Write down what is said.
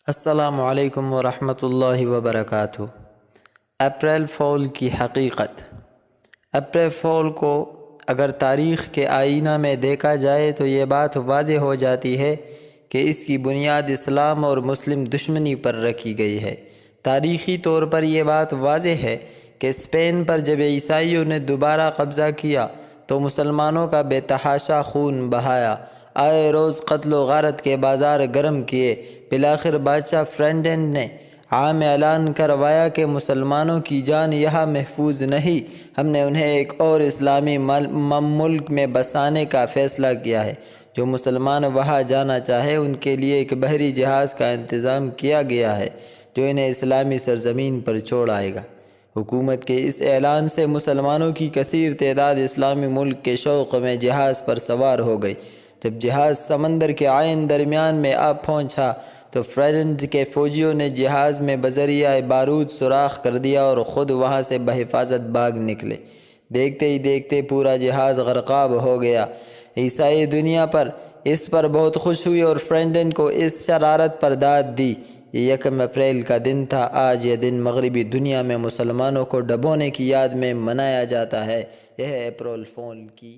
السلام علیکم ورحمۃ اللہ وبرکاتہ۔ اپریل فول کی حقیقت۔ اپریل فول کو اگر تاریخ کے آئینہ میں دیکھا جائے تو یہ بات واضح ہو جاتی ہے کہ اس کی بنیاد اسلام اور مسلم دشمنی پر رکھی گئی ہے۔ تاریخی طور پر یہ بات واضح ہے کہ اسپین پر جب عیسائیوں نے دوبارہ قبضہ کیا تو مسلمانوں کا بے تحاشا خون بہایا، آئے روز قتل و غارت کے بازار گرم کیے۔ بالآخر بادشاہ فرڈینڈ نے عام اعلان کروایا کہ مسلمانوں کی جان یہاں محفوظ نہیں، ہم نے انہیں ایک اور اسلامی ملک میں بسانے کا فیصلہ کیا ہے۔ جو مسلمان وہاں جانا چاہے ان کے لیے ایک بحری جہاز کا انتظام کیا گیا ہے جو انہیں اسلامی سرزمین پر چھوڑ آئے گا۔ حکومت کے اس اعلان سے مسلمانوں کی کثیر تعداد اسلامی ملک کے شوق میں جہاز پر سوار ہو گئی۔ جب جہاز سمندر کے عین درمیان میں آ پہنچا تو فرڈینڈ کے فوجیوں نے جہاز میں بذریعہ بارود سوراخ کر دیا اور خود وہاں سے بحفاظت بھاگ نکلے۔ دیکھتے ہی دیکھتے پورا جہاز غرقاب ہو گیا۔ عیسائی دنیا پر اس پر بہت خوش ہوئی اور فرڈینڈ کو اس شرارت پر داد دی۔ یہ 1 اپریل کا دن تھا۔ آج یہ دن مغربی دنیا میں مسلمانوں کو ڈبونے کی یاد میں منایا جاتا ہے۔ یہ ہے اپریل فول کی